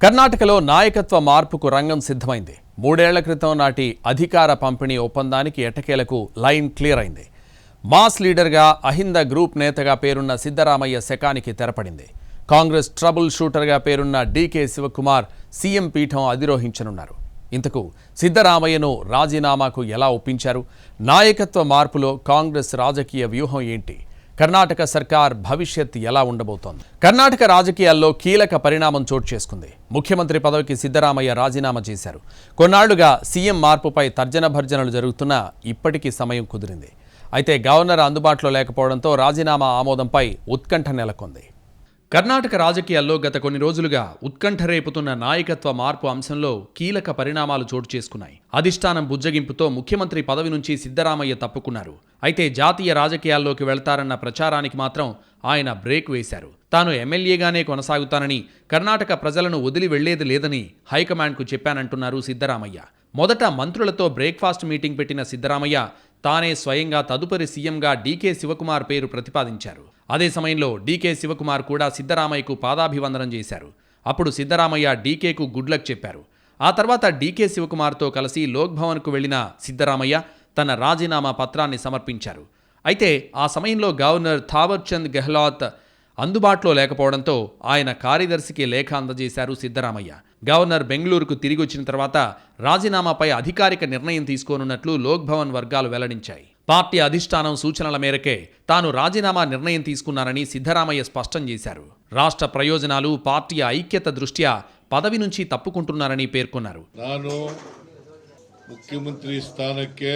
కర్ణాటకలో నాయకత్వ మార్పుకు రంగం సిద్ధమైంది. 3 ఏళ్ల క్రితం నాటి అధికార పంపిణీ ఒప్పందానికి ఎట్టకేలకు లైన్ క్లియర్ అయింది. మాస్ లీడర్గా అహింద గ్రూప్ నేతగా పేరున్న సిద్ధరామయ్య శకానికి తెరపడింది. కాంగ్రెస్ ట్రబుల్ షూటర్గా పేరున్న డీకే శివకుమార్ సీఎం పీఠం అధిరోహించనున్నారు. ఇంతకు సిద్ధరామయ్యను రాజీనామాకు ఎలా ఒప్పించారు? నాయకత్వ మార్పులో కాంగ్రెస్ రాజకీయ వ్యూహం ఏంటి? కర్ణాటక సర్కార్ భవిష్యత్ ఎలా ఉండబోతోంది? కర్ణాటక రాజకీయాల్లో కీలక పరిణామం చోటు చేసుకుంది. ముఖ్యమంత్రి పదవికి సిద్ధరామయ్య రాజీనామా చేశారు. కొన్నాళ్లుగా సీఎం మార్పుపై తర్జన భర్జనలు జరుగుతున్నా ఇప్పటికీ సమయం కుదిరింది. అయితే గవర్నర్ అందుబాటులో లేకపోవడంతో రాజీనామా ఆమోదంపై ఉత్కంఠ నెలకొంది. కర్ణాటక రాజకీయాల్లో గత కొన్ని రోజులుగా ఉత్కంఠ రేపుతున్న నాయకత్వ మార్పు అంశంలో కీలక పరిణామాలు చోటు చేసుకున్నాయి. అధిష్టానం బుజ్జగింపుతో ముఖ్యమంత్రి పదవి నుంచి సిద్ధరామయ్య తప్పుకున్నారు. అయితే జాతీయ రాజకీయాల్లోకి వెళ్తారన్న ప్రచారానికి మాత్రం ఆయన బ్రేక్ వేశారు. తాను ఎమ్మెల్యేగానే కొనసాగుతానని, కర్ణాటక ప్రజలను వదిలి వెళ్లేది లేదని హైకమాండ్కు చెప్పానంటున్నారు సిద్ధరామయ్య. మొదట మంత్రులతో బ్రేక్ఫాస్ట్ మీటింగ్ పెట్టిన సిద్ధరామయ్య తానే స్వయంగా తదుపరి సీఎంగా డీకే శివకుమార్ పేరు ప్రతిపాదించారు. అదే సమయంలో డీకే శివకుమార్ కూడా సిద్ధరామయ్యకు పాదాభివందనం చేశారు. అప్పుడు సిద్ధరామయ్య డీకేకు గుడ్ లక్ చెప్పారు. ఆ తర్వాత డీకే శివకుమార్తో కలిసి లోక్భవన్కు వెళ్లిన సిద్ధరామయ్య తన రాజీనామా పత్రాన్ని సమర్పించారు. అయితే ఆ సమయంలో గవర్నర్ థావర్చంద్ గెహ్లాట్ అందుబాటులో లేకపోవడంతో ఆయన కార్యదర్శికి లేఖ అందజేశారు సిద్ధరామయ్య. గవర్నర్ బెంగళూరుకు తిరిగి వచ్చిన తర్వాత రాజీనామాపై అధికారిక నిర్ణయం తీసుకోనున్నట్లు లోక్భవన్ వర్గాలు వెల్లడించాయి. పార్టీ అధిష్టానం సూచనల మేరకే తాను రాజీనామా నిర్ణయం తీసుకున్నానని సిద్ధరామయ్య స్పష్టం చేశారు. రాష్ట్ర ప్రయోజనాలు, పార్టీ ఐక్యత దృష్ట్యా పదవి నుంచి తప్పుకుంటున్నారని పేర్కొన్నారు. ನಾನು ಮುಖ್ಯಮಂತ್ರಿ ಸ್ಥಾನಕ್ಕೆ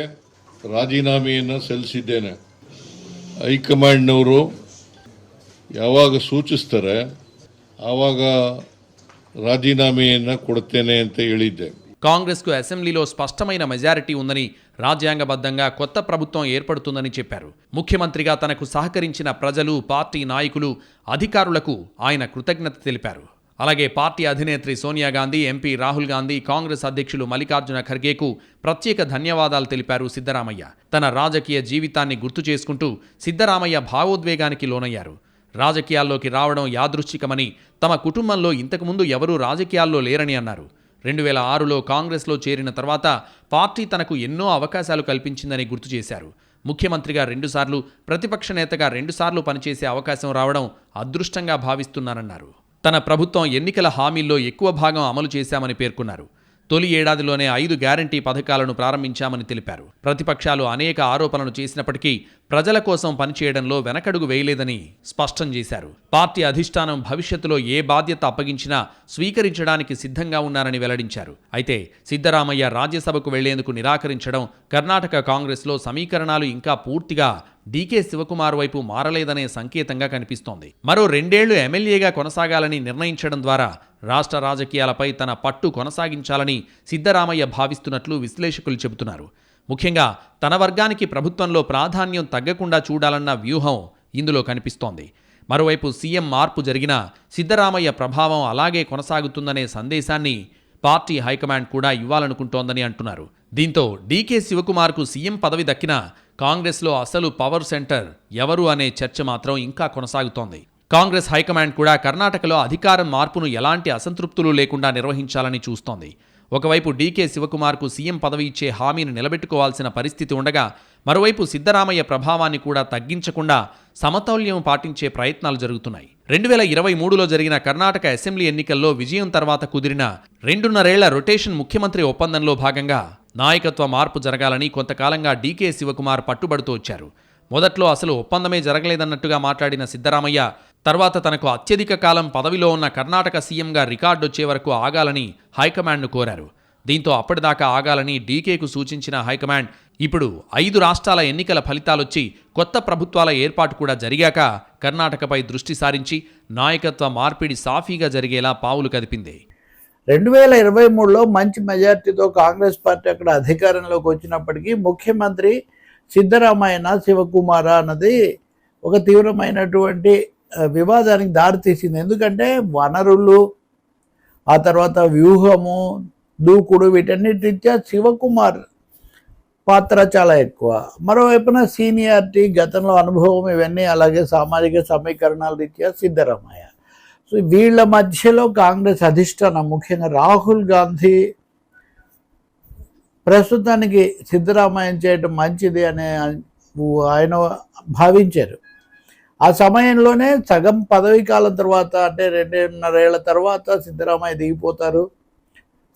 ರಾಜೀನಾಮೆಯನ್ನು ಸಲ್ಲಿಸಿದ್ದೇನೆ. ಹೈಕಮಾಂಡ್ನವರು ಯಾವಾಗ ಸೂಚಿಸ್ತಾರೆ ಆವಾಗ ರಾಜೀನಾಮೆಯನ್ನು ಕೊಡುತ್ತೇನೆ ಅಂತ ಹೇಳಿದ್ದೆ. కాంగ్రెస్కు అసెంబ్లీలో స్పష్టమైన మెజారిటీ ఉందని, రాజ్యాంగబద్ధంగా కొత్త ప్రభుత్వం ఏర్పడుతుందని చెప్పారు. ముఖ్యమంత్రిగా తనకు సహకరించిన ప్రజలు, పార్టీ నాయకులు, అధికారులకు ఆయన కృతజ్ఞత తెలిపారు. అలాగే పార్టీ అధినేత్రి సోనియా గాంధీ, ఎంపీ రాహుల్ గాంధీ, కాంగ్రెస్ అధ్యక్షులు మల్లికార్జున ఖర్గేకు ప్రత్యేక ధన్యవాదాలు తెలిపారు సిద్ధరామయ్య. తన రాజకీయ జీవితాన్ని గుర్తు చేసుకుంటూ సిద్ధరామయ్య భావోద్వేగానికి లోనయ్యారు. రాజకీయాల్లోకి రావడం యాదృచ్ఛికమని, తమ కుటుంబంలో ఇంతకుముందు ఎవరూ రాజకీయాల్లో లేరని అన్నారు. 2006లో కాంగ్రెస్లో చేరిన తర్వాత పార్టీ తనకు ఎన్నో అవకాశాలు కల్పించిందని గుర్తు చేశారు. ముఖ్యమంత్రిగా 2 సార్లు, ప్రతిపక్ష నేతగా 2 సార్లు పనిచేసే అవకాశం రావడం అదృష్టంగా భావిస్తున్నారన్నారు. తన ప్రభుత్వం ఎన్నికల హామీల్లో ఎక్కువ భాగం అమలు చేశామని పేర్కొన్నారు. తొలి ఏడాదిలోనే 5 గ్యారంటీ పథకాలను ప్రారంభించామని తెలిపారు. ప్రతిపక్షాలు అనేక ఆరోపణలు చేసినప్పటికీ ప్రజల కోసం పనిచేయడంలో వెనకడుగు వేయలేదని స్పష్టం చేశారు. పార్టీ అధిష్టానం భవిష్యత్తులో ఏ బాధ్యత అప్పగించినా స్వీకరించడానికి సిద్ధంగా ఉన్నారని వెల్లడించారు. అయితే సిద్ధరామయ్య రాజ్యసభకు వెళ్లేందుకు నిరాకరించడం కర్ణాటక కాంగ్రెస్లో సమీకరణాలు ఇంకా పూర్తిగా డీకే శివకుమార్ వైపు మారలేదనే సంకేతంగా కనిపిస్తోంది. మరో 2 ఏళ్లు ఎమ్మెల్యేగా కొనసాగాలని నిర్ణయించడం ద్వారా రాష్ట్ర రాజకీయాలపై తన పట్టు కొనసాగించాలని సిద్ధరామయ్య భావిస్తున్నట్లు విశ్లేషకులు చెబుతున్నారు. ముఖ్యంగా తన వర్గానికి ప్రభుత్వంలో ప్రాధాన్యం తగ్గకుండా చూడాలన్న వ్యూహం ఇందులో కనిపిస్తోంది. మరోవైపు సీఎం మార్పు జరిగినా సిద్ధరామయ్య ప్రభావం అలాగే కొనసాగుతుందనే సందేశాన్ని పార్టీ హైకమాండ్ కూడా ఇవ్వాలనుకుంటోందని అంటున్నారు. దీంతో డీకే శివకుమార్కు సీఎం పదవి దక్కినా కాంగ్రెస్లో అసలు పవర్ సెంటర్ ఎవరు అనే చర్చ మాత్రం ఇంకా కొనసాగుతోంది. కాంగ్రెస్ హైకమాండ్ కూడా కర్ణాటకలో అధికారం మార్పును ఎలాంటి అసంతృప్తులు లేకుండా నిర్వహించాలని చూస్తోంది. ఒకవైపు డీకే శివకుమార్కు సీఎం పదవి ఇచ్చే హామీని నిలబెట్టుకోవాల్సిన పరిస్థితి ఉండగా, మరోవైపు సిద్ధరామయ్య ప్రభావాన్ని కూడా తగ్గించకుండా సమతౌల్యం పాటించే ప్రయత్నాలు జరుగుతున్నాయి. 2023లో జరిగిన కర్ణాటక అసెంబ్లీ ఎన్నికల్లో విజయం తర్వాత కుదిరిన 2.5 ఏళ్ల రొటేషన్ ముఖ్యమంత్రి ఒప్పందంలో భాగంగా నాయకత్వ మార్పు జరగాలని కొంతకాలంగా డీకే శివకుమార్ పట్టుబడుతూ వచ్చారు. మొదట్లో అసలు ఒప్పందమే జరగలేదన్నట్టుగా మాట్లాడిన సిద్ధరామయ్య తర్వాత తనకు అత్యధిక కాలం పదవిలో ఉన్న కర్ణాటక సీఎంగా రికార్డొచ్చే వరకు ఆగాలని హైకమాండ్ను కోరారు. దీంతో అప్పటిదాకా ఆగాలని డీకేకు సూచించిన హైకమాండ్ ఇప్పుడు 5 రాష్ట్రాల ఎన్నికల ఫలితాలొచ్చి కొత్త ప్రభుత్వాల ఏర్పాటు కూడా జరిగాక కర్ణాటకపై దృష్టి సారించి నాయకత్వ మార్పిడి సాఫీగా జరిగేలా పావులు కదిపింది. 2023లో మంచి మెజార్టీతో కాంగ్రెస్ పార్టీ అక్కడ అధికారంలోకి వచ్చినప్పటికీ ముఖ్యమంత్రి సిద్ధరామయ్య శివకుమార అన్నది ఒక తీవ్రమైనటువంటి వివాదానికి దారితీసింది. ఎందుకంటే వనరులు, ఆ తర్వాత వ్యూహము, దూకుడు, వీటన్నిటి రీత్యా శివకుమార్ పాత్ర చాలా ఎక్కువ. మరోవైపున సీనియారిటీ, గతంలో అనుభవం, ఇవన్నీ అలాగే సామాజిక సమీకరణాల రీత్యా సిద్ధరామయ్య. సో వీళ్ళ మధ్యలో కాంగ్రెస్ అధిష్టానం ముఖ్యంగా రాహుల్ గాంధీ ప్రస్తుతానికి సిద్ధరామయ్య చేయడం మంచిది అనే ఆయన భావించారు. ఆ సమయంలోనే సగం పదవీ కాలం తర్వాత అంటే 2.5 ఏళ్ల తర్వాత సిద్ధరామయ్య దిగిపోతారు,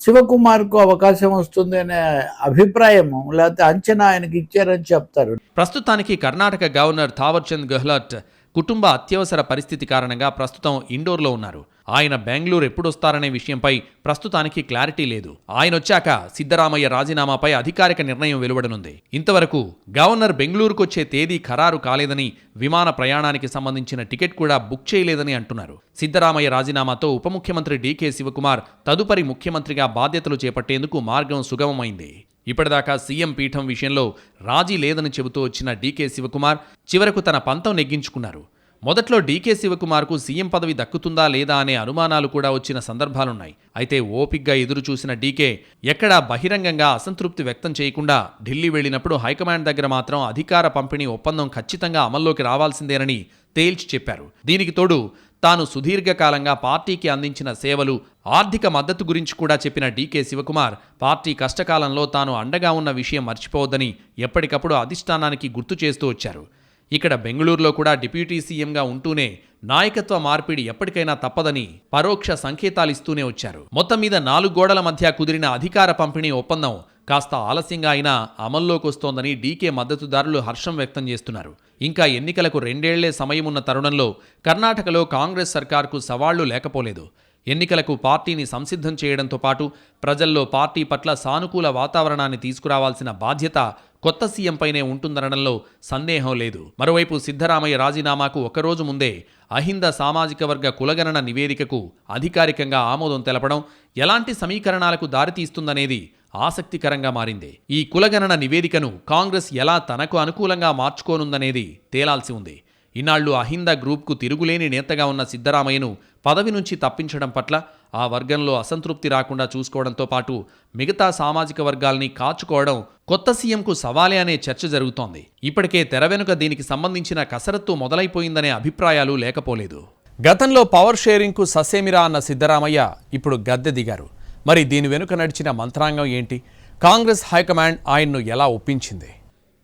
శివకుమార్కు అవకాశం వస్తుంది అనే అభిప్రాయము లేకపోతే అంచనా ఆయనకి ఇచ్చారని చెప్తారు. ప్రస్తుతానికి కర్ణాటక గవర్నర్ థావర్చంద్ గెహ్లాట్ కుటుంబ అత్యవసర పరిస్థితి కారణంగా ప్రస్తుతం ఇండోర్లో ఉన్నారు. ఆయన బెంగళూరు ఎప్పుడొస్తారనే విషయంపై ప్రస్తుతానికి క్లారిటీ లేదు. ఆయన వచ్చాక సిద్ధరామయ్య రాజీనామాపై అధికారిక నిర్ణయం వెలువడనుంది. ఇంతవరకు గవర్నర్ బెంగళూరుకొచ్చే తేదీ ఖరారు కాలేదని, విమాన ప్రయాణానికి సంబంధించిన టికెట్ కూడా బుక్ చేయలేదని అంటున్నారు. సిద్ధరామయ్య రాజీనామాతో ఉప ముఖ్యమంత్రి డీకే శివకుమార్ తదుపరి ముఖ్యమంత్రిగా బాధ్యతలు చేపట్టేందుకు మార్గం సుగమమైంది. ఇప్పటిదాకా సీఎం పీఠం విషయంలో రాజీ లేదని చెబుతూ వచ్చిన డీకే శివకుమార్ చివరకు తన పంతం నెగ్గించుకున్నారు. మొదట్లో డీకే శివకుమార్కు సీఎం పదవి దక్కుతుందా లేదా అనే అనుమానాలు కూడా వచ్చిన సందర్భాలున్నాయి. అయితే ఓపిగ్గా ఎదురు చూసిన డీకే ఎక్కడా బహిరంగంగా అసంతృప్తి వ్యక్తం చేయకుండా ఢిల్లీ వెళ్లినప్పుడు హైకమాండ్ దగ్గర మాత్రం అధికార పంపిణీ ఒప్పందం ఖచ్చితంగా అమల్లోకి రావాల్సిందేనని తేల్చి చెప్పారు. దీనికి తోడు తాను సుదీర్ఘకాలంగా పార్టీకి అందించిన సేవలు, ఆర్థిక మద్దతు గురించి కూడా చెప్పిన డీకే శివకుమార్ పార్టీ కష్టకాలంలో తాను అండగా ఉన్న విషయం మర్చిపోవద్దని ఎప్పటికప్పుడు అధిష్టానానికి గుర్తు చేస్తూ వచ్చారు. ఇక్కడ బెంగళూరులో కూడా డిప్యూటీ సీఎంగా ఉంటూనే నాయకత్వ మార్పిడి ఎప్పటికైనా తప్పదని పరోక్ష సంకేతాలిస్తూనే వచ్చారు. మొత్తం మీద 4 గోడల మధ్య కుదిరిన అధికార పంపిణీ ఒప్పందం కాస్త ఆలస్యంగా అయినా అమల్లోకొస్తోందని డీకే మద్దతుదారులు హర్షం వ్యక్తం చేస్తున్నారు. ఇంకా ఎన్నికలకు 2 ఏళ్లే సమయమున్న తరుణంలో కర్ణాటకలో కాంగ్రెస్ సర్కార్కు సవాళ్లు లేకపోలేదు. ఎన్నికలకు పార్టీని సంసిద్ధం చేయడంతో పాటు ప్రజల్లో పార్టీ పట్ల సానుకూల వాతావరణాన్ని తీసుకురావాల్సిన బాధ్యత కొత్త సీఎంపైనే ఉంటుందనడంలో సందేహం లేదు. మరోవైపు సిద్ధరామయ్య రాజీనామాకు ఒకరోజు ముందే అహింద సామాజిక వర్గ కులగణన నివేదికకు అధికారికంగా ఆమోదం తెలపడం ఎలాంటి సమీకరణాలకు దారితీస్తుందనేది ఆసక్తికరంగా మారింది. ఈ కులగణన నివేదికను కాంగ్రెస్ ఎలా తనకు అనుకూలంగా మార్చుకోనుందనేది తేలాల్సి ఉంది. ఇన్నాళ్లు అహింద గ్రూప్కు తిరుగులేని నేతగా ఉన్న సిద్ధరామయ్యను పదవి నుంచి తప్పించడం పట్ల ఆ వర్గంలో అసంతృప్తి రాకుండా చూసుకోవడంతో పాటు మిగతా సామాజిక వర్గాల్ని కాచుకోవడం కొత్త సీఎంకు సవాలే అనే చర్చ జరుగుతోంది. ఇప్పటికే తెర వెనుక దీనికి సంబంధించిన కసరత్తు మొదలైపోయిందనే అభిప్రాయాలు లేకపోలేదు. గతంలో పవర్ షేరింగ్కు ససేమిరా అన్న సిద్ధరామయ్య ఇప్పుడు గద్దె దిగారు. మరి దీని వెనుక నడిచిన మంత్రాంగం ఏంటి? కాంగ్రెస్ హైకమాండ్ ఆయన్ను ఎలా ఒప్పించింది?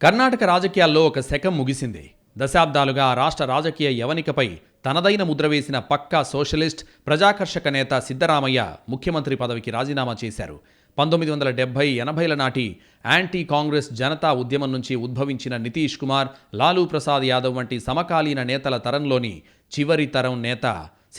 కర్ణాటక రాజకీయాల్లో ఒక శకం ముగిసింది. దశాబ్దాలుగా రాష్ట్ర రాజకీయ యవనికపై తనదైన ముద్ర వేసిన పక్కా సోషలిస్ట్, ప్రజాకర్షక నేత సిద్ధరామయ్య ముఖ్యమంత్రి పదవికి రాజీనామా చేశారు. 1970-80ల నాటి యాంటీ కాంగ్రెస్ జనతా ఉద్యమం నుంచి ఉద్భవించిన నితీష్ కుమార్, లాలూ ప్రసాద్ యాదవ్ వంటి సమకాలీన నేతల తరంలోని చివరి తరం నేత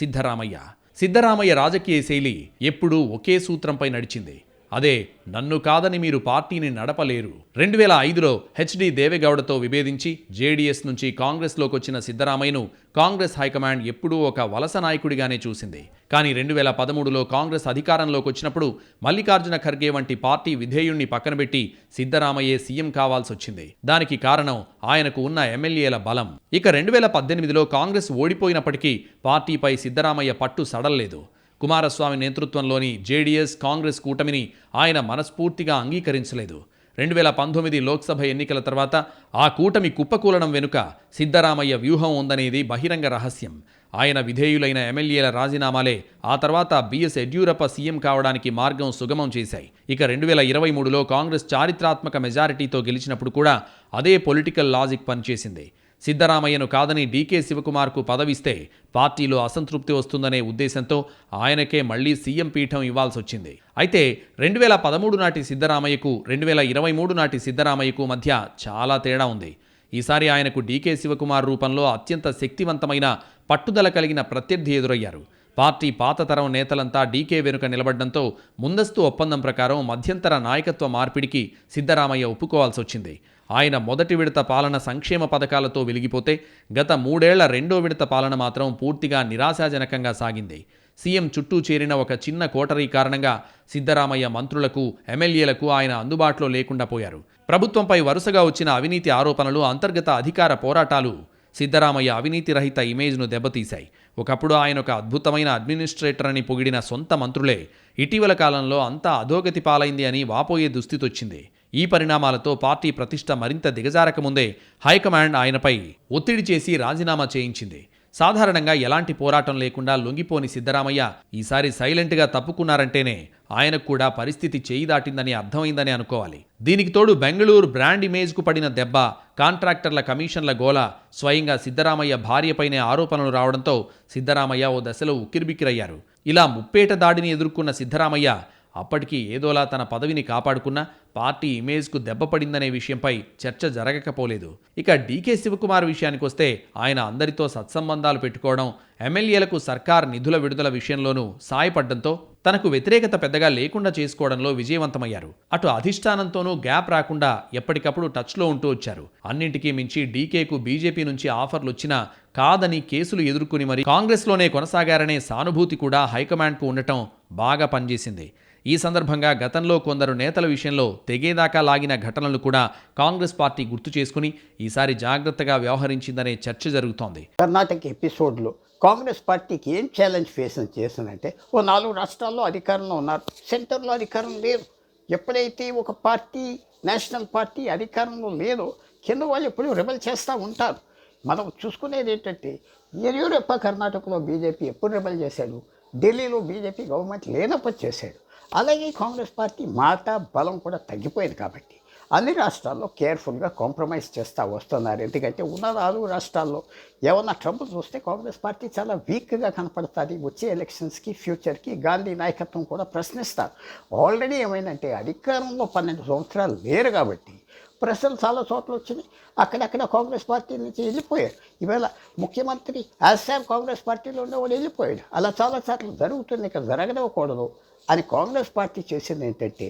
సిద్ధరామయ్య. సిద్ధరామయ్య రాజకీయ శైలి ఎప్పుడూ ఒకే సూత్రంపై నడిచింది. అదే నన్ను కాదని మీరు పార్టీని నడపలేరు. 2005లో హెచ్డి దేవేగౌడతో విభేదించి జేడీఎస్ నుంచి కాంగ్రెస్లోకి వచ్చిన సిద్ధరామయ్యను కాంగ్రెస్ హైకమాండ్ ఎప్పుడూ ఒక వలస నాయకుడిగానే చూసింది. కానీ 2013లో కాంగ్రెస్ అధికారంలోకి వచ్చినప్పుడు మల్లికార్జున ఖర్గే వంటి పార్టీ విధేయుణ్ణి పక్కనబెట్టి సిద్ధరామయ్యే సీఎం కావాల్సి వచ్చింది. దానికి కారణం ఆయనకు ఉన్న ఎమ్మెల్యేల బలం. ఇక 2018లో కాంగ్రెస్ ఓడిపోయినప్పటికీ పార్టీపై సిద్ధరామయ్య పట్టు సడల్లేదు. కుమారస్వామి నేతృత్వంలోని జేడీఎస్ కాంగ్రెస్ కూటమిని ఆయన మనస్ఫూర్తిగా అంగీకరించలేదు. 2019 లోక్సభ ఎన్నికల తర్వాత ఆ కూటమి కుప్పకూలడం వెనుక సిద్ధరామయ్య వ్యూహం ఉందనేది బహిరంగ రహస్యం. ఆయన విధేయులైన ఎమ్మెల్యేల రాజీనామాలే ఆ తర్వాత బిఎస్ యడ్యూరప్ప సీఎం కావడానికి మార్గం సుగమం చేశాయి. ఇక 2023లో కాంగ్రెస్ చారిత్రాత్మక మెజారిటీతో గెలిచినప్పుడు కూడా అదే పొలిటికల్ లాజిక్ పనిచేసింది. సిద్ధరామయ్యను కాదని డీకే శివకుమార్కు పదవిస్తే పార్టీలో అసంతృప్తి వస్తుందనే ఉద్దేశంతో ఆయనకే మళ్లీ సీఎం పీఠం ఇవ్వాల్సి వచ్చింది. అయితే 2013 నాటి సిద్ధరామయ్యకు 2023 నాటి సిద్ధరామయ్యకు మధ్య చాలా తేడా ఉంది. ఈసారి ఆయనకు డీకే శివకుమార్ రూపంలో అత్యంత శక్తివంతమైన, పట్టుదల కలిగిన ప్రత్యర్థి ఎదురయ్యారు. పార్టీ పాత తరం నేతలంతా డీకే వెనుక నిలబడ్డంతో ముందస్తు ఒప్పందం ప్రకారం మధ్యంతర నాయకత్వ మార్పిడికి సిద్ధరామయ్య ఒప్పుకోవాల్సి వచ్చింది. ఆయన మొదటి విడత పాలన సంక్షేమ పథకాలతో వెలిగిపోతే గత 3 ఏళ్ల రెండో విడత పాలన మాత్రం పూర్తిగా నిరాశాజనకంగా సాగింది. సీఎం చుట్టూ చేరిన ఒక చిన్న కోటరీ కారణంగా సిద్ధరామయ్య మంత్రులకు, ఎమ్మెల్యేలకు ఆయన అందుబాటులో లేకుండా పోయారు. ప్రభుత్వంపై వరుసగా వచ్చిన అవినీతి ఆరోపణలు, అంతర్గత అధికార పోరాటాలు సిద్ధరామయ్య అవినీతి రహిత ఇమేజ్ను దెబ్బతీశాయి. ఒకప్పుడు ఆయన ఒక అద్భుతమైన అడ్మినిస్ట్రేటర్ అని పొగిడిన సొంత మంత్రులే ఇటీవల కాలంలో అంతా అధోగతి పాలైంది అని వాపోయే దుస్థితొచ్చింది. ఈ పరిణామాలతో పార్టీ ప్రతిష్ట మరింత దిగజారకముందే హైకమాండ్ ఆయనపై ఒత్తిడి చేసి రాజీనామా చేయించింది. సాధారణంగా ఎలాంటి పోరాటం లేకుండా లొంగిపోని సిద్ధరామయ్య ఈసారి సైలెంట్గా తప్పుకున్నారంటేనే ఆయనకు కూడా పరిస్థితి చేయి దాటిందని అర్థమైందని అనుకోవాలి. దీనికి తోడు బెంగళూరు బ్రాండ్ ఇమేజ్కు పడిన దెబ్బ, కాంట్రాక్టర్ల కమిషన్ల గోల, స్వయంగా సిద్ధరామయ్య భార్యపైనే ఆరోపణలు రావడంతో సిద్ధరామయ్య ఓ దశలో ఉక్కిరిబిక్కిరయ్యారు. ఇలా ముప్పేట దాడిని ఎదుర్కొన్న సిద్ధరామయ్య అప్పటికి ఏదోలా తన పదవిని కాపాడుకున్న పార్టీ ఇమేజ్కు దెబ్బపడిందనే విషయంపై చర్చ జరగకపోలేదు. ఇక డీకే శివకుమార్ విషయానికొస్తే ఆయన అందరితో సత్సంబంధాలు పెట్టుకోవడం, ఎమ్మెల్యేలకు సర్కార్ నిధుల విడుదల విషయంలోనూ సాయపడ్డంతో తనకు వ్యతిరేకత పెద్దగా లేకుండా చేసుకోవడంలో విజయవంతమయ్యారు. అటు అధిష్టానంతోనూ గ్యాప్ రాకుండా ఎప్పటికప్పుడు టచ్లో ఉంటూ వచ్చారు. అన్నింటికీ మించి డీకేకు బీజేపీ నుంచి ఆఫర్లొచ్చినా కాదని కేసులు ఎదుర్కొని మరి కాంగ్రెస్లోనే కొనసాగారనే సానుభూతి కూడా హైకమాండ్కు ఉండటం బాగా పనిచేసింది. ఈ సందర్భంగా గతంలో కొందరు నేతల విషయంలో తెగేదాకా లాగిన ఘటనలు కూడా కాంగ్రెస్ పార్టీ గుర్తు చేసుకుని ఈసారి జాగ్రత్తగా వ్యవహరించిందనే చర్చ జరుగుతోంది. కర్ణాటక ఎపిసోడ్లో కాంగ్రెస్ పార్టీకి ఏం ఛాలెంజ్ ఫేస్ చేసిందంటే, ఓ 4 రాష్ట్రాల్లో అధికారంలో ఉన్నారు, సెంటర్లో అధికారం లేదు. ఎప్పుడైతే ఒక పార్టీ నేషనల్ పార్టీ అధికారంలో లేదో కింద వాళ్ళు ఎప్పుడు రెబల్ చేస్తూ ఉంటారు. మనం చూసుకునేది ఏంటంటే, యడియూరప్ప కర్ణాటకలో బీజేపీ ఎప్పుడు రెబల్ చేశాడు, ఢిల్లీలో బీజేపీ గవర్నమెంట్ లేనప్పుడు చేశాడు. అలాగే కాంగ్రెస్ పార్టీ మాట బలం కూడా తగ్గిపోయింది. కాబట్టి అన్ని రాష్ట్రాల్లో కేర్ఫుల్గా కాంప్రమైజ్ చేస్తూ వస్తున్నారు. ఎందుకంటే ఉన్న 4 రాష్ట్రాల్లో ఏమన్నా ట్రబుల్స్ వస్తే కాంగ్రెస్ పార్టీ చాలా వీక్గా కనపడుతుంది. వచ్చే ఎలక్షన్స్కి ఫ్యూచర్కి గాంధీ నాయకత్వం కూడా ప్రశ్నిస్తారు. ఆల్రెడీ ఏమైందంటే అధికారంలో 12 సంవత్సరాలు లేరు కాబట్టి ప్రశ్నలు చాలా చోట్ల వచ్చినాయి. అక్కడక్కడ కాంగ్రెస్ పార్టీ నుంచి వెళ్ళిపోయారు. ఈవేళ ముఖ్యమంత్రి ఆసామ్ కాంగ్రెస్ పార్టీలో ఉండేవాడు వెళ్ళిపోయాడు. అలా చాలా సార్లు జరుగుతుంది, ఇక్కడ జరగనివ్వకూడదు అని కాంగ్రెస్ పార్టీ చేసింది ఏంటంటే,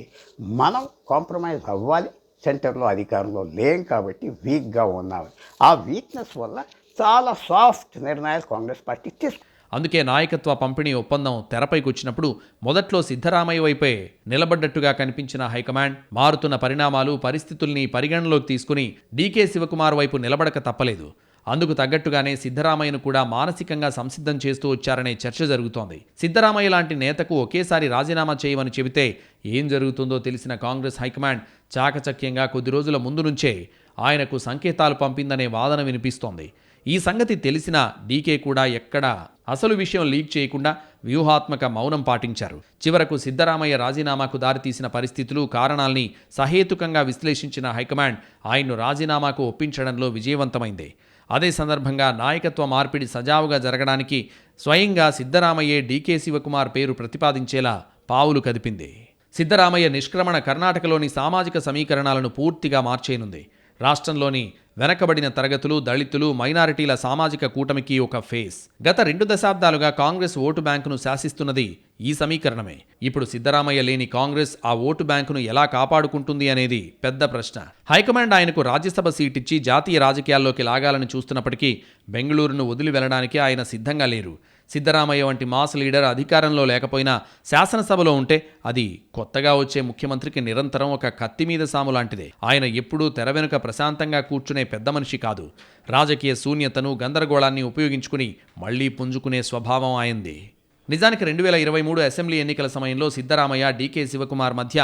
మనం కాంప్రమైజ్ అవ్వాలి, సెంటర్లో అధికారంలో లేం కాబట్టి వీక్గా ఉన్నాం. ఆ వీక్నెస్ వల్ల చాలా సాఫ్ట్ నిర్ణయాలు కాంగ్రెస్ పార్టీ తీసుకుంది. అందుకే నాయకత్వ పంపిణీ ఒప్పందం తెరపైకి వచ్చినప్పుడు మొదట్లో సిద్ధరామయ్య వైపే నిలబడ్డట్టుగా కనిపించిన హైకమాండ్ మారుతున్న పరిణామాలు, పరిస్థితుల్ని పరిగణలోకి తీసుకుని డీకే శివకుమార్ వైపు నిలబడక తప్పలేదు. అందుకు తగ్గట్టుగానే సిద్ధరామయ్యను కూడా మానసికంగా సంసిద్ధం చేస్తూ వచ్చారనే చర్చ జరుగుతోంది. సిద్ధరామయ్య లాంటి నేతకు ఒకేసారి రాజీనామా చేయమని చెబితే ఏం జరుగుతుందో తెలిసిన కాంగ్రెస్ హైకమాండ్ చాకచక్యంగా కొద్ది రోజుల ముందు నుంచే ఆయనకు సంకేతాలు పంపిందనే వాదన వినిపిస్తోంది. ఈ సంగతి తెలిసిన డీకే కూడా ఎక్కడా అసలు విషయం లీక్ చేయకుండా వ్యూహాత్మక మౌనం పాటించారు. చివరకు సిద్ధరామయ్య రాజీనామాకు దారితీసిన పరిస్థితులు, కారణాల్ని సహేతుకంగా విశ్లేషించిన హైకమాండ్ ఆయన్ను రాజీనామాకు ఒప్పించడంలో విజయవంతమైంది. అదే సందర్భంగా నాయకత్వ మార్పిడి సజావుగా జరగడానికి స్వయంగా సిద్ధరామయ్యే డీకే శివకుమార్ పేరు ప్రతిపాదించేలా పావులు కదిపింది. సిద్ధరామయ్య నిష్క్రమణ కర్ణాటకలోని సామాజిక సమీకరణాలను పూర్తిగా మార్చేయనుంది. రాష్ట్రంలోని వెనకబడిన తరగతులు, దళితులు, మైనారిటీల సామాజిక కూటమికి ఒక ఫేస్. గత 2 దశాబ్దాలుగా కాంగ్రెస్ ఓటు బ్యాంకును శాసిస్తున్నది ఈ సమీకరణమే. ఇప్పుడు సిద్ధరామయ్య లేని కాంగ్రెస్ ఆ ఓటు బ్యాంకును ఎలా కాపాడుకుంటుంది అనేది పెద్ద ప్రశ్న. హైకమాండ్ ఆయనకు రాజ్యసభ సీటిచ్చి జాతీయ రాజకీయాల్లోకి లాగాలని చూస్తున్నప్పటికీ బెంగళూరును వదిలి వెళ్లడానికి ఆయన సిద్ధంగా లేరు. సిద్ధరామయ్య వంటి మాస్ లీడర్ అధికారంలో లేకపోయినా శాసనసభలో ఉంటే అది కొత్తగా వచ్చే ముఖ్యమంత్రికి నిరంతరం ఒక కత్తి మీద సాము లాంటిదే. ఆయన ఎప్పుడూ తెర వెనుక ప్రశాంతంగా కూర్చునే పెద్ద మనిషి కాదు. రాజకీయ శూన్యతను, గందరగోళాన్ని ఉపయోగించుకుని మళ్లీ పుంజుకునే స్వభావం ఆయనది. నిజానికి 2023 అసెంబ్లీ ఎన్నికల సమయంలో సిద్ధరామయ్య, డీకే శివకుమార్ మధ్య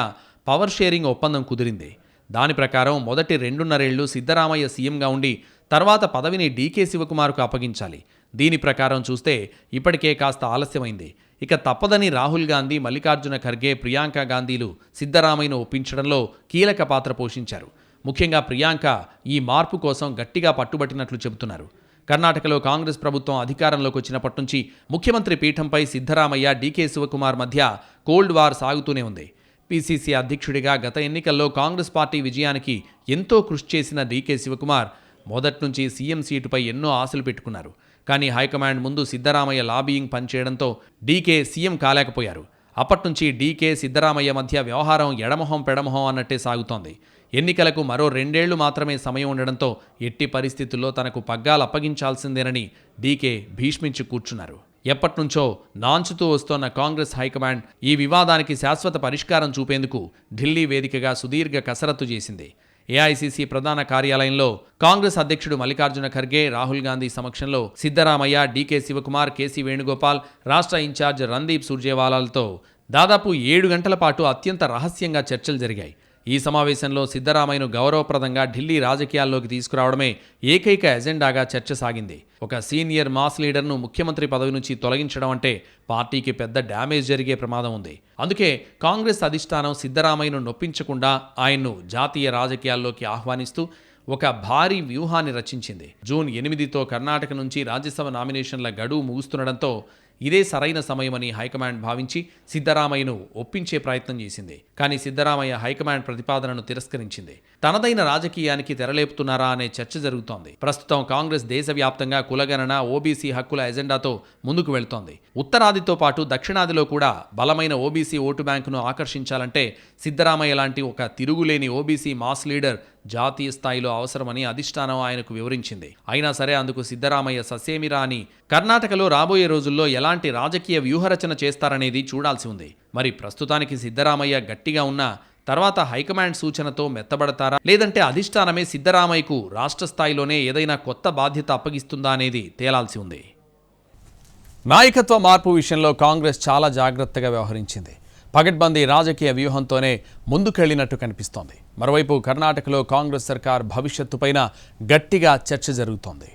పవర్ షేరింగ్ ఒప్పందం కుదిరింది. దాని ప్రకారం మొదటి 2.5 ఏళ్లు సిద్ధరామయ్య సీఎంగా ఉండి తర్వాత పదవిని డీకే శివకుమార్కు అప్పగించాలి. దీని ప్రకారం చూస్తే ఇప్పటికే కాస్త ఆలస్యమైంది. ఇక తప్పదని రాహుల్ గాంధీ, మల్లికార్జున ఖర్గే, ప్రియాంక గాంధీలు సిద్ధరామయ్యను ఒప్పించడంలో కీలక పాత్ర పోషించారు. ముఖ్యంగా ప్రియాంక ఈ మార్పు కోసం గట్టిగా పట్టుబట్టినట్లు చెబుతున్నారు. కర్ణాటకలో కాంగ్రెస్ ప్రభుత్వం అధికారంలోకి వచ్చినప్పటి నుంచి ముఖ్యమంత్రి పీఠంపై సిద్ధరామయ్య, డీకే శివకుమార్ మధ్య కోల్డ్ వార్ సాగుతూనే ఉంది. పీసీసీ అధ్యక్షుడిగా గత ఎన్నికల్లో కాంగ్రెస్ పార్టీ విజయానికి ఎంతో కృషి చేసిన డీకే శివకుమార్ మొదట్నుంచి సీఎం సీటుపై ఎన్నో ఆశలు పెట్టుకున్నారు. కానీ హైకమాండ్ ముందు సిద్ధరామయ్య లాబీయింగ్ పనిచేయడంతో డీకే సీఎం కాలేకపోయారు. అప్పట్నుంచి డీకే, సిద్ధరామయ్య మధ్య వ్యవహారం ఎడమొహం పెడమొహం అన్నట్టే సాగుతోంది. ఎన్నికలకు మరో 2 ఏళ్లు మాత్రమే సమయం ఉండడంతో ఎట్టి పరిస్థితుల్లో తనకు పగ్గాలు అప్పగించాల్సిందేనని డీకే భీష్మించి కూర్చున్నారు. ఎప్పట్నుంచో నాంచుతూ వస్తోన్న కాంగ్రెస్ హైకమాండ్ ఈ వివాదానికి శాశ్వత పరిష్కారం చూపేందుకు ఢిల్లీ వేదికగా సుదీర్ఘ కసరత్తు చేసింది. ఏఐసీసీ ప్రధాన కార్యాలయంలో కాంగ్రెస్ అధ్యక్షుడు మల్లికార్జున ఖర్గే, రాహుల్ గాంధీ సమక్షంలో సిద్ధరామయ్య, డీకే శివకుమార్, కేసీ వేణుగోపాల్, రాష్ట్ర ఇన్ఛార్జ్ రణదీప్ సుర్జేవాలాలతో దాదాపు 7 గంటల పాటు అత్యంత రహస్యంగా చర్చలు జరిగాయి. ఈ సమావేశంలో సిద్ధరామయ్యను గౌరవప్రదంగా ఢిల్లీ రాజకీయాల్లోకి తీసుకురావడమే ఏకైక ఎజెండాగా చర్చ సాగింది. ఒక సీనియర్ మాస్ లీడర్ను ముఖ్యమంత్రి పదవి నుంచి తొలగించడం అంటే పార్టీకి పెద్ద డ్యామేజ్ జరిగే ప్రమాదం ఉంది. అందుకే కాంగ్రెస్ అధిష్టానం సిద్ధరామయ్యను నొప్పించకుండా ఆయన్ను జాతీయ రాజకీయాల్లోకి ఆహ్వానిస్తూ ఒక భారీ వ్యూహాన్ని రచించింది. జూన్ 8తో కర్ణాటక నుంచి రాజ్యసభ నామినేషన్ల గడువు ముగుస్తుండటంతో ఇదే సరైన సమయమని హైకమాండ్ భావించి సిద్ధరామయ్యను ఒప్పించే ప్రయత్నం చేసింది. కానీ సిద్ధరామయ్య హైకమాండ్ ప్రతిపాదనను తిరస్కరించింది. తనదైన రాజకీయానికి తెరలేపుతున్నారా అనే చర్చ జరుగుతోంది. ప్రస్తుతం కాంగ్రెస్ దేశవ్యాప్తంగా కులగణన, ఓబీసీ హక్కుల ఎజెండాతో ముందుకు వెళ్తోంది. ఉత్తరాదితో పాటు దక్షిణాదిలో కూడా బలమైన ఓబీసీ ఓటు బ్యాంకును ఆకర్షించాలంటే సిద్ధరామయ్య లాంటి ఒక తిరుగులేని ఓబీసీ మాస్ లీడర్ జాతీయ స్థాయిలో అవసరమని అధిష్టానం ఆయనకు వివరించింది. అయినా సరే అందుకు సిద్ధరామయ్య ససేమిరా అని కర్ణాటకలో రాబోయే రోజుల్లో ఎలాంటి రాజకీయ వ్యూహరచన చేస్తారనేది చూడాల్సి ఉంది. మరి ప్రస్తుతానికి సిద్ధరామయ్య గట్టిగా ఉన్న తర్వాత హైకమాండ్ సూచనతో మెత్తబడతారా, లేదంటే అధిష్టానమే సిద్ధరామయ్యకు రాష్ట్ర స్థాయిలోనే ఏదైనా కొత్త బాధ్యత అప్పగిస్తుందా అనేది తేలాల్సి ఉంది. నాయకత్వ మార్పు విషయంలో కాంగ్రెస్ చాలా జాగ్రత్తగా వ్యవహరించింది. పగడ్బందీ రాజకీయ వ్యూహంతోనే ముందుకెళ్లినట్టు కనిపిస్తోంది. మరోవైపు కర్ణాటకలో కాంగ్రెస్ సర్కార్ భవిష్యత్తుపైన గట్టిగా చర్చ జరుగుతోంది.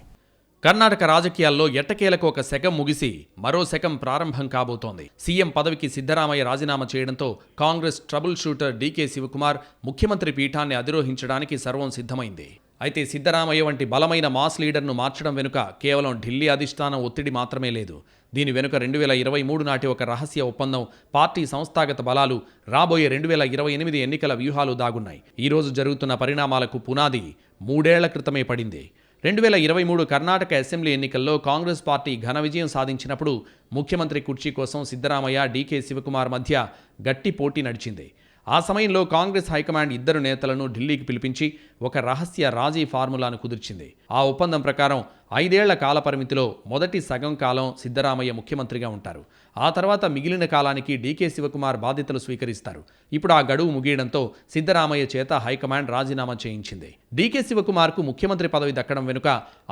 కర్ణాటక రాజకీయాల్లో ఎట్టకేలకు ఒక శకం ముగిసి మరో శకం ప్రారంభం కాబోతోంది. సీఎం పదవికి సిద్ధరామయ్య రాజీనామా చేయడంతో కాంగ్రెస్ ట్రబుల్ షూటర్ డీకే శివకుమార్ ముఖ్యమంత్రి పీఠాన్ని అధిరోహించడానికి సర్వం సిద్ధమైంది. అయితే సిద్ధరామయ్య వంటి బలమైన మాస్ లీడర్ను మార్చడం వెనుక కేవలం ఢిల్లీ అధిష్టానం ఒత్తిడి మాత్రమే లేదు. దీని వెనుక 2023 నాటి ఒక రహస్య ఒప్పందం, పార్టీ సంస్థాగత బలాలు, రాబోయే 2028 ఎన్నికల వ్యూహాలు దాగున్నాయి. ఈరోజు జరుగుతున్న పరిణామాలకు పునాది 3 ఏళ్ల క్రితమే పడింది. 2023 కర్ణాటక అసెంబ్లీ ఎన్నికల్లో కాంగ్రెస్ పార్టీ ఘన విజయం సాధించినప్పుడు ముఖ్యమంత్రి కుర్చీ కోసం సిద్ధరామయ్య, డీకే శివకుమార్ మధ్య గట్టి పోటీ నడిచింది. ఆ సమయంలో కాంగ్రెస్ హైకమాండ్ ఇద్దరు నేతలను ఢిల్లీకి పిలిపించి ఒక రహస్య రాజీ ఫార్ములాను కుదిర్చింది. ఆ ఒప్పందం ప్రకారం 5 ఏళ్ల కాల పరిమితిలో మొదటి సగం కాలం సిద్ధరామయ్య ముఖ్యమంత్రిగా ఉంటారు. ఆ తర్వాత మిగిలిన కాలానికి డీకే శివకుమార్ బాధ్యతలు స్వీకరిస్తారు. ఇప్పుడు ఆ గడువు ముగియడంతో సిద్ధరామయ్య చేత హైకమాండ్ రాజీనామా చేయించింది. డీకే శివకుమార్కు ముఖ్యమంత్రి పదవి దక్కడం వెనుక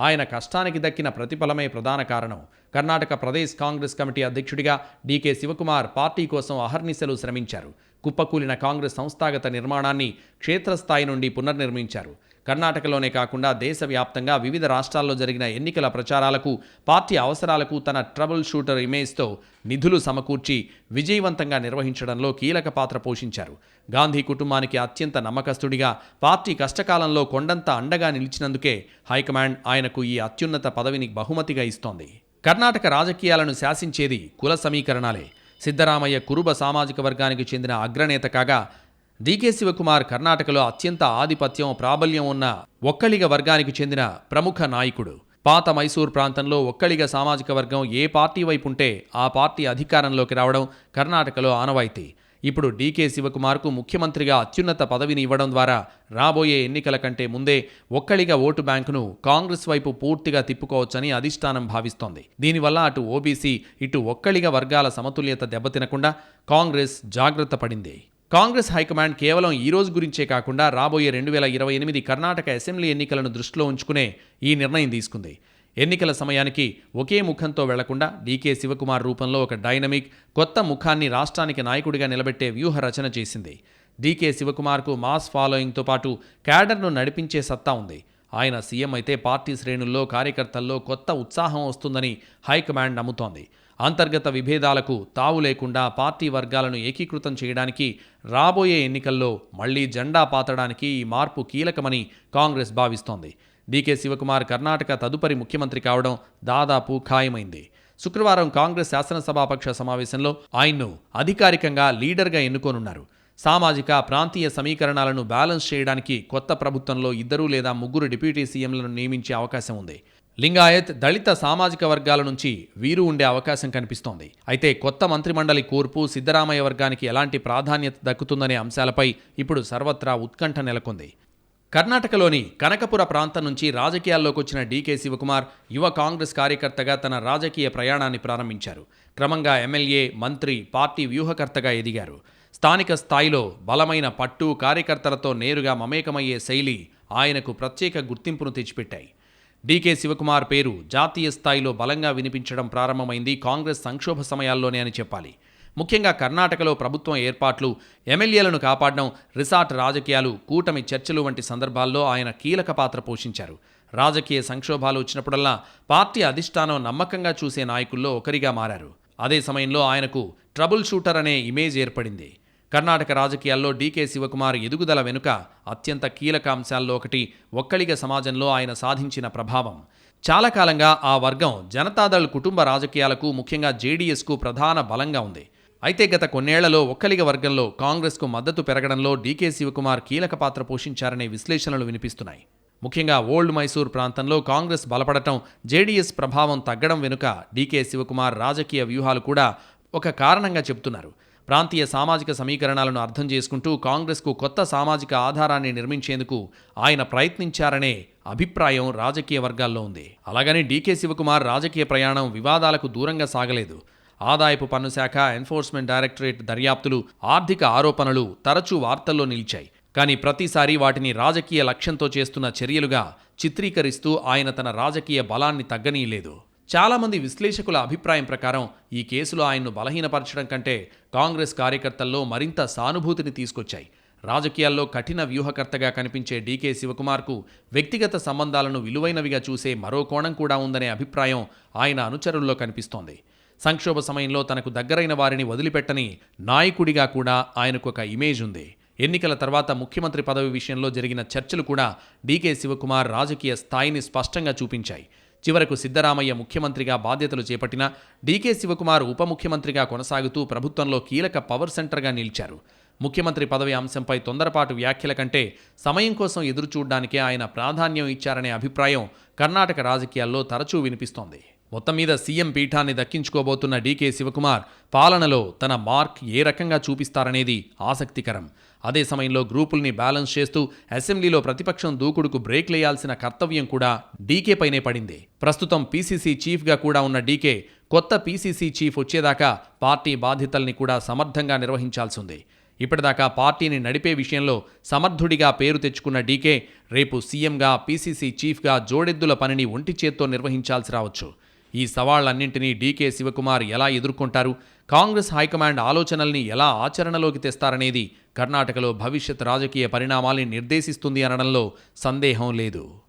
ఆయన కష్టానికి దక్కిన ప్రతిఫలమే ప్రధాన కారణం. కర్ణాటక ప్రదేశ్ కాంగ్రెస్ కమిటీ అధ్యక్షుడిగా డీకే శివకుమార్ పార్టీ కోసం అహర్నిశలు శ్రమించారు. కుప్పకూలిన కాంగ్రెస్ సంస్థాగత నిర్మాణాన్ని క్షేత్రస్థాయి నుండి పునర్నిర్మించారు. కర్ణాటకలోనే కాకుండా దేశవ్యాప్తంగా వివిధ రాష్ట్రాల్లో జరిగిన ఎన్నికల ప్రచారాలకు, పార్టీ అవసరాలకు తన ట్రబుల్ షూటర్ ఇమేజ్తో నిధులు సమకూర్చి విజయవంతంగా నిర్వహించడంలో కీలక పాత్ర పోషించారు. గాంధీ కుటుంబానికి అత్యంత నమ్మకస్తుడిగా, పార్టీ కష్టకాలంలో కొండంత అండగా నిలిచినందుకే హైకమాండ్ ఆయనకు ఈ అత్యున్నత పదవిని బహుమతిగా ఇస్తోంది. కర్ణాటక రాజకీయాలను శాసించేది కుల సమీకరణాలే. సిద్ధరామయ్య కురుబ సామాజిక వర్గానికి చెందిన అగ్రనేత కాగా, డీకే శివకుమార్ కర్ణాటకలో అత్యంత ఆధిపత్యం, ప్రాబల్యం ఉన్న ఒక్కలిగ వర్గానికి చెందిన ప్రముఖ నాయకుడు. పాత మైసూర్ ప్రాంతంలో ఒక్కలిగ సామాజిక వర్గం ఏ పార్టీ వైపు ఉంటే ఆ పార్టీ అధికారంలోకి రావడం కర్ణాటకలో ఆనవాయితీ. ఇప్పుడు డీకే శివకుమార్కు ముఖ్యమంత్రిగా అత్యున్నత పదవిని ఇవ్వడం ద్వారా రాబోయే ఎన్నికల కంటే ముందే ఒక్కలిగ ఓటు బ్యాంకును కాంగ్రెస్ వైపు పూర్తిగా తిప్పుకోవచ్చని అధిష్టానం భావిస్తోంది. దీనివల్ల అటు ఓబీసీ, ఇటు ఒక్కలిగ వర్గాల సమతుల్యత దెబ్బతినకుండా కాంగ్రెస్ జాగ్రత్త పడింది. కాంగ్రెస్ హైకమాండ్ కేవలం ఈ రోజు గురించే కాకుండా రాబోయే 2028 కర్ణాటక అసెంబ్లీ ఎన్నికలను దృష్టిలో ఉంచుకునే ఈ నిర్ణయం తీసుకుంది. ఎన్నికల సమయానికి ఒకే ముఖంతో వెళ్లకుండా డీకే శివకుమార్ రూపంలో ఒక డైనమిక్, కొత్త ముఖాన్ని రాష్ట్రానికి నాయకుడిగా నిలబెట్టే వ్యూహ రచన చేసింది. డీకే శివకుమార్కు మాస్ ఫాలోయింగ్తో పాటు క్యాడర్ను నడిపించే సత్తా ఉంది. ఆయన సీఎం అయితే పార్టీ శ్రేణుల్లో, కార్యకర్తల్లో కొత్త ఉత్సాహం వస్తుందని హైకమాండ్ నమ్ముతోంది. అంతర్గత విభేదాలకు తావు లేకుండా పార్టీ వర్గాలను ఏకీకృతం చేయడానికి రాబోయే ఎన్నికల్లో మళ్లీ జెండా పాతడానికి ఈ మార్పు కీలకమని కాంగ్రెస్ భావిస్తోంది. డీకే శివకుమార్ కర్ణాటక తదుపరి ముఖ్యమంత్రి కావడం దాదాపు ఖాయమైంది. శుక్రవారం కాంగ్రెస్ శాసనసభాపక్ష సమావేశంలో ఆయన్ను అధికారికంగా లీడర్గా ఎన్నుకోనున్నారు. సామాజిక, ప్రాంతీయ సమీకరణాలను బ్యాలెన్స్ చేయడానికి కొత్త ప్రభుత్వంలో 2 లేదా 3 డిప్యూటీ సీఎంలను నియమించే అవకాశం ఉంది. లింగాయత్, దళిత సామాజిక వర్గాల నుంచి వీరు ఉండే అవకాశం కనిపిస్తోంది. అయితే కొత్త మంత్రిమండలి కూర్పు సిద్ధరామయ్య వర్గానికి ఎలాంటి ప్రాధాన్యత దక్కుతుందనే అంశాలపై ఇప్పుడు సర్వత్రా ఉత్కంఠ నెలకొంది. కర్ణాటకలోని కనకపుర ప్రాంతం నుంచి రాజకీయాల్లోకి వచ్చిన డీకే శివకుమార్ యువ కాంగ్రెస్ కార్యకర్తగా తన రాజకీయ ప్రయాణాన్ని ప్రారంభించారు. క్రమంగా ఎమ్మెల్యే, మంత్రి, పార్టీ వ్యూహకర్తగా ఎదిగారు. స్థానిక స్థాయిలో బలమైన పట్టు, కార్యకర్తలతో నేరుగా మమేకమయ్యే శైలి ఆయనకు ప్రత్యేక గుర్తింపును తెచ్చిపెట్టాయి. డీకే శివకుమార్ పేరు జాతీయ స్థాయిలో బలంగా వినిపించడం ప్రారంభమైంది కాంగ్రెస్ సంక్షోభ సమయాల్లోనే అని చెప్పాలి. ముఖ్యంగా కర్ణాటకలో ప్రభుత్వం ఏర్పాట్లు, ఎమ్మెల్యేలను కాపాడడం, రిసార్ట్ రాజకీయాలు, కూటమి చర్చలు వంటి సందర్భాల్లో ఆయన కీలక పాత్ర పోషించారు. రాజకీయ సంక్షోభాలు వచ్చినప్పుడల్లా పార్టీ అధిష్టానం నమ్మకంగా చూసే నాయకుల్లో ఒకరిగా మారారు. అదే సమయంలో ఆయనకు ట్రబుల్ షూటర్ అనే ఇమేజ్ ఏర్పడింది. కర్ణాటక రాజకీయాల్లో డీకే శివకుమార్ ఎదుగుదల వెనుక అత్యంత కీలక అంశాల్లో ఒకటి ఒక్కళిగ సమాజంలో ఆయన సాధించిన ప్రభావం. చాలా కాలంగా ఆ వర్గం జనతాదళ్ కుటుంబ రాజకీయాలకు, ముఖ్యంగా జేడీఎస్కు ప్రధాన బలంగా ఉంది. అయితే గత కొన్నేళ్లలో ఒక్కలిగ వర్గంలో కాంగ్రెస్కు మద్దతు పెరగడంలో డీకే శివకుమార్ కీలక పాత్ర పోషించారనే విశ్లేషణలు వినిపిస్తున్నాయి. ముఖ్యంగా ఓల్డ్ మైసూర్ ప్రాంతంలో కాంగ్రెస్ బలపడటం, జేడీఎస్ ప్రభావం తగ్గడం వెనుక డీకే శివకుమార్ రాజకీయ వ్యూహాలు కూడా ఒక కారణంగా చెబుతున్నారు. ప్రాంతీయ సామాజిక సమీకరణాలను అర్థం చేసుకుంటూ కాంగ్రెస్కు కొత్త సామాజిక ఆధారాన్ని నిర్మించేందుకు ఆయన ప్రయత్నించారనే అభిప్రాయం రాజకీయ వర్గాల్లో ఉంది. అలాగని డీకే శివకుమార్ రాజకీయ ప్రయాణం వివాదాలకు దూరంగా సాగలేదు. ఆదాయపు పన్ను శాఖ, ఎన్ఫోర్స్మెంట్ డైరెక్టరేట్ దర్యాప్తులు, ఆర్థిక ఆరోపణలు తరచూ వార్తల్లో నిలిచాయి. కానీ ప్రతిసారి వాటిని రాజకీయ లక్ష్యంతో చేస్తున్న చర్యలుగా చిత్రీకరిస్తూ ఆయన తన రాజకీయ బలాన్ని తగ్గనీయలేదు. చాలామంది విశ్లేషకుల అభిప్రాయం ప్రకారం ఈ కేసులో ఆయన్ను బలహీనపరచడం కంటే కాంగ్రెస్ కార్యకర్తల్లో మరింత సానుభూతిని తీసుకొచ్చాయి. రాజకీయాల్లో కఠిన వ్యూహకర్తగా కనిపించే డీకే శివకుమార్కు వ్యక్తిగత సంబంధాలను విలువైనవిగా చూసే మరో కోణం కూడా ఉందనే అభిప్రాయం ఆయన అనుచరుల్లో కనిపిస్తోంది. సంక్షోభ సమయంలో తనకు దగ్గరైన వారిని వదిలిపెట్టని నాయకుడిగా కూడా ఆయనకు ఒక ఇమేజ్ ఉంది. ఎన్నికల తర్వాత ముఖ్యమంత్రి పదవి విషయంలో జరిగిన చర్చలు కూడా డీకే శివకుమార్ రాజకీయ స్థాయిని స్పష్టంగా చూపించాయి. చివరకు సిద్ధరామయ్య ముఖ్యమంత్రిగా బాధ్యతలు చేపట్టినా డీకే శివకుమార్ ఉప ముఖ్యమంత్రిగా కొనసాగుతూ ప్రభుత్వంలో కీలక పవర్ సెంటర్గా నిలిచారు. ముఖ్యమంత్రి పదవి అంశంపై తొందరపాటు వ్యాఖ్యల కంటే సమయం కోసం ఎదురుచూడ్డానికే ఆయన ప్రాధాన్యం ఇచ్చారనే అభిప్రాయం కర్ణాటక రాజకీయాల్లో తరచూ వినిపిస్తోంది. మొత్తం మీద సీఎం పీఠాన్ని దక్కించుకోబోతున్న డీకే శివకుమార్ పాలనలో తన మార్క్ ఏ రకంగా చూపిస్తారనేది ఆసక్తికరం. అదే సమయంలో గ్రూపుల్ని బ్యాలెన్స్ చేస్తూ అసెంబ్లీలో ప్రతిపక్షం దూకుడుకు బ్రేక్లేయాల్సిన కర్తవ్యం కూడా డీకే పైనే పడింది. ప్రస్తుతం పీసీసీ చీఫ్గా కూడా ఉన్న డీకే కొత్త పీసీసీ చీఫ్ వచ్చేదాకా పార్టీ బాధ్యతల్ని కూడా సమర్థంగా నిర్వహించాల్సి ఉంది. ఇప్పటిదాకా పార్టీని నడిపే విషయంలో సమర్థుడిగా పేరు తెచ్చుకున్న డీకే రేపు సీఎంగా, పీసీసీ చీఫ్గా జోడెద్దుల పనిని ఒంటి చేత్తో నిర్వహించాల్సి రావచ్చు. ఈ సవాళ్లన్నింటినీ డీకే శివకుమార్ ఎలా ఎదుర్కొంటారు, కాంగ్రెస్ హైకమాండ్ ఆలోచనల్ని ఎలా ఆచరణలోకి తెస్తారనేది కర్ణాటకలో భవిష్యత్ రాజకీయ పరిణామాల్ని నిర్దేశిస్తుంది అనడంలో సందేహం లేదు.